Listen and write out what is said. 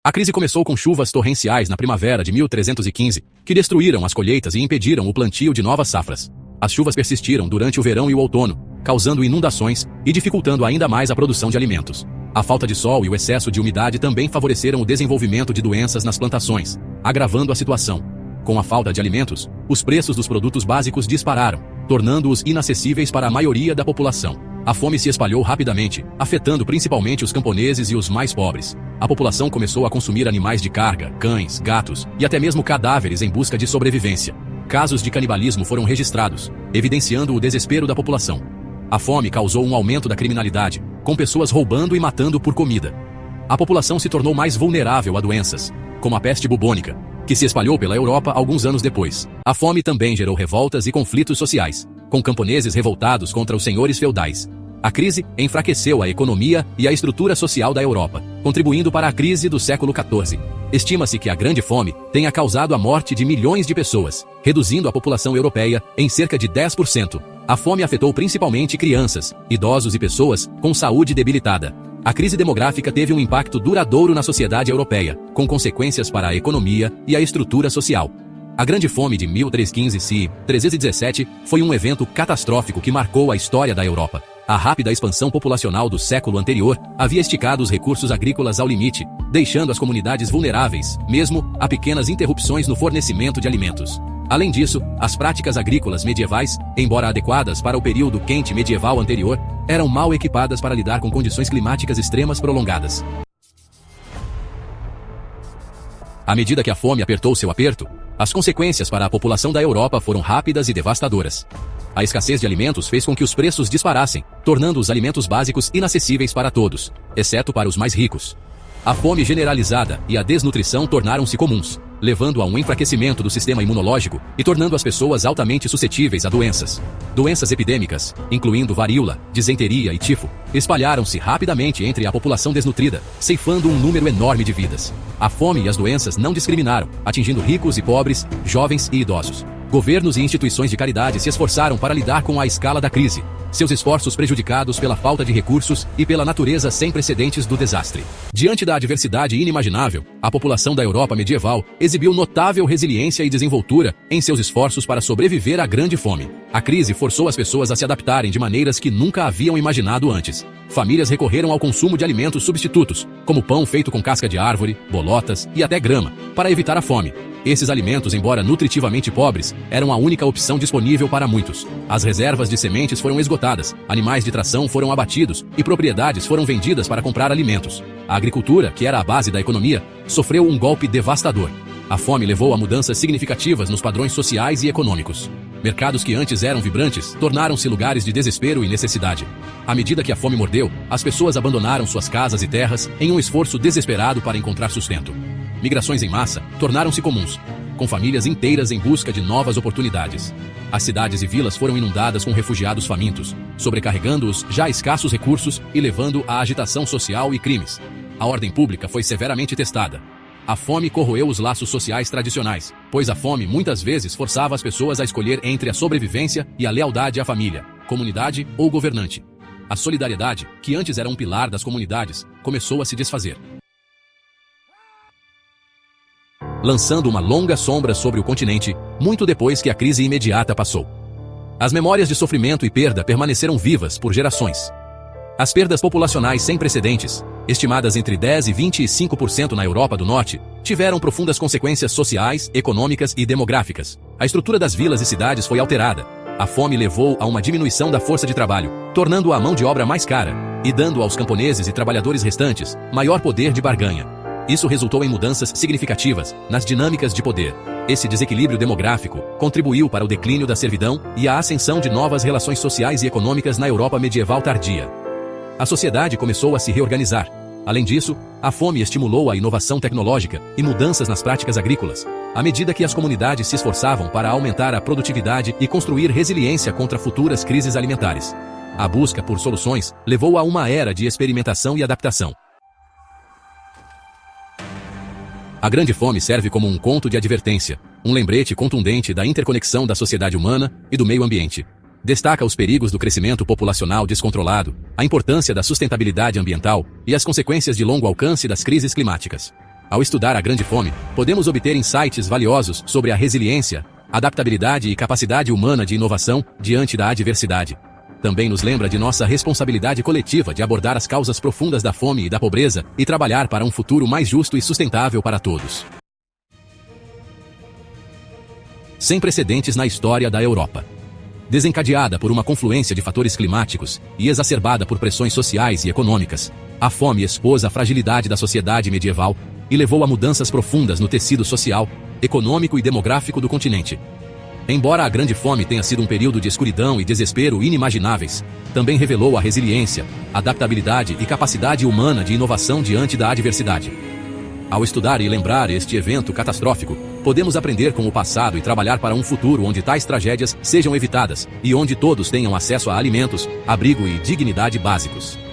A crise começou com chuvas torrenciais na primavera de 1315, que destruíram as colheitas e impediram o plantio de novas safras. As chuvas persistiram durante o verão e o outono, causando inundações e dificultando ainda mais a produção de alimentos. A falta de sol e o excesso de umidade também favoreceram o desenvolvimento de doenças nas plantações, agravando a situação. Com a falta de alimentos, os preços dos produtos básicos dispararam, tornando-os inacessíveis para a maioria da população. A fome se espalhou rapidamente, afetando principalmente os camponeses e os mais pobres. A população começou a consumir animais de carga, cães, gatos e até mesmo cadáveres em busca de sobrevivência. Casos de canibalismo foram registrados, evidenciando o desespero da população. A fome causou um aumento da criminalidade, com pessoas roubando e matando por comida. A população se tornou mais vulnerável a doenças, como a peste bubônica, que se espalhou pela Europa alguns anos depois. A fome também gerou revoltas e conflitos sociais, com camponeses revoltados contra os senhores feudais. A crise enfraqueceu a economia e a estrutura social da Europa, contribuindo para a crise do século XIV. Estima-se que a Grande Fome tenha causado a morte de milhões de pessoas, reduzindo a população europeia em cerca de 10%. A fome afetou principalmente crianças, idosos e pessoas com saúde debilitada. A crise demográfica teve um impacto duradouro na sociedade europeia, com consequências para a economia e a estrutura social. A Grande Fome de 1315-1317 foi um evento catastrófico que marcou a história da Europa. A rápida expansão populacional do século anterior havia esticado os recursos agrícolas ao limite, deixando as comunidades vulneráveis, mesmo a pequenas interrupções no fornecimento de alimentos. Além disso, as práticas agrícolas medievais, embora adequadas para o período quente medieval anterior, eram mal equipadas para lidar com condições climáticas extremas prolongadas. À medida que a fome apertou seu aperto, as consequências para a população da Europa foram rápidas e devastadoras. A escassez de alimentos fez com que os preços disparassem, tornando os alimentos básicos inacessíveis para todos, exceto para os mais ricos. A fome generalizada e a desnutrição tornaram-se comuns, levando a um enfraquecimento do sistema imunológico e tornando as pessoas altamente suscetíveis a doenças. Doenças epidêmicas, incluindo varíola, disenteria e tifo, espalharam-se rapidamente entre a população desnutrida, ceifando um número enorme de vidas. A fome e as doenças não discriminaram, atingindo ricos e pobres, jovens e idosos. Governos e instituições de caridade se esforçaram para lidar com a escala da crise, seus esforços prejudicados pela falta de recursos e pela natureza sem precedentes do desastre. Diante da adversidade inimaginável, a população da Europa medieval exibiu notável resiliência e desenvoltura em seus esforços para sobreviver à Grande Fome. A crise forçou as pessoas a se adaptarem de maneiras que nunca haviam imaginado antes. Famílias recorreram ao consumo de alimentos substitutos, como pão feito com casca de árvore, bolotas e até grama, para evitar a fome. Esses alimentos, embora nutritivamente pobres, eram a única opção disponível para muitos. As reservas de sementes foram esgotadas, animais de tração foram abatidos e propriedades foram vendidas para comprar alimentos. A agricultura, que era a base da economia, sofreu um golpe devastador. A fome levou a mudanças significativas nos padrões sociais e econômicos. Mercados que antes eram vibrantes tornaram-se lugares de desespero e necessidade. À medida que a fome mordeu, as pessoas abandonaram suas casas e terras em um esforço desesperado para encontrar sustento. Migrações em massa tornaram-se comuns, com famílias inteiras em busca de novas oportunidades. As cidades e vilas foram inundadas com refugiados famintos, sobrecarregando-os já escassos recursos e levando à agitação social e crimes. A ordem pública foi severamente testada. A fome corroeu os laços sociais tradicionais, pois a fome muitas vezes forçava as pessoas a escolher entre a sobrevivência e a lealdade à família, comunidade ou governante. A solidariedade, que antes era um pilar das comunidades, começou a se desfazer, lançando uma longa sombra sobre o continente, muito depois que a crise imediata passou. As memórias de sofrimento e perda permaneceram vivas por gerações. As perdas populacionais sem precedentes, estimadas entre 10 e 25% na Europa do Norte, tiveram profundas consequências sociais, econômicas e demográficas. A estrutura das vilas e cidades foi alterada. A fome levou a uma diminuição da força de trabalho, tornando a mão de obra mais cara e dando aos camponeses e trabalhadores restantes maior poder de barganha. Isso resultou em mudanças significativas nas dinâmicas de poder. Esse desequilíbrio demográfico contribuiu para o declínio da servidão e a ascensão de novas relações sociais e econômicas na Europa medieval tardia. A sociedade começou a se reorganizar. Além disso, a fome estimulou a inovação tecnológica e mudanças nas práticas agrícolas, à medida que as comunidades se esforçavam para aumentar a produtividade e construir resiliência contra futuras crises alimentares. A busca por soluções levou a uma era de experimentação e adaptação. A Grande Fome serve como um conto de advertência, um lembrete contundente da interconexão da sociedade humana e do meio ambiente. Destaca os perigos do crescimento populacional descontrolado, a importância da sustentabilidade ambiental e as consequências de longo alcance das crises climáticas. Ao estudar a Grande Fome, podemos obter insights valiosos sobre a resiliência, adaptabilidade e capacidade humana de inovação diante da adversidade. Também nos lembra de nossa responsabilidade coletiva de abordar as causas profundas da fome e da pobreza e trabalhar para um futuro mais justo e sustentável para todos. Sem precedentes na história da Europa. Desencadeada por uma confluência de fatores climáticos e exacerbada por pressões sociais e econômicas, a fome expôs a fragilidade da sociedade medieval e levou a mudanças profundas no tecido social, econômico e demográfico do continente. Embora a Grande Fome tenha sido um período de escuridão e desespero inimagináveis, também revelou a resiliência, adaptabilidade e capacidade humana de inovação diante da adversidade. Ao estudar e lembrar este evento catastrófico, podemos aprender com o passado e trabalhar para um futuro onde tais tragédias sejam evitadas e onde todos tenham acesso a alimentos, abrigo e dignidade básicos.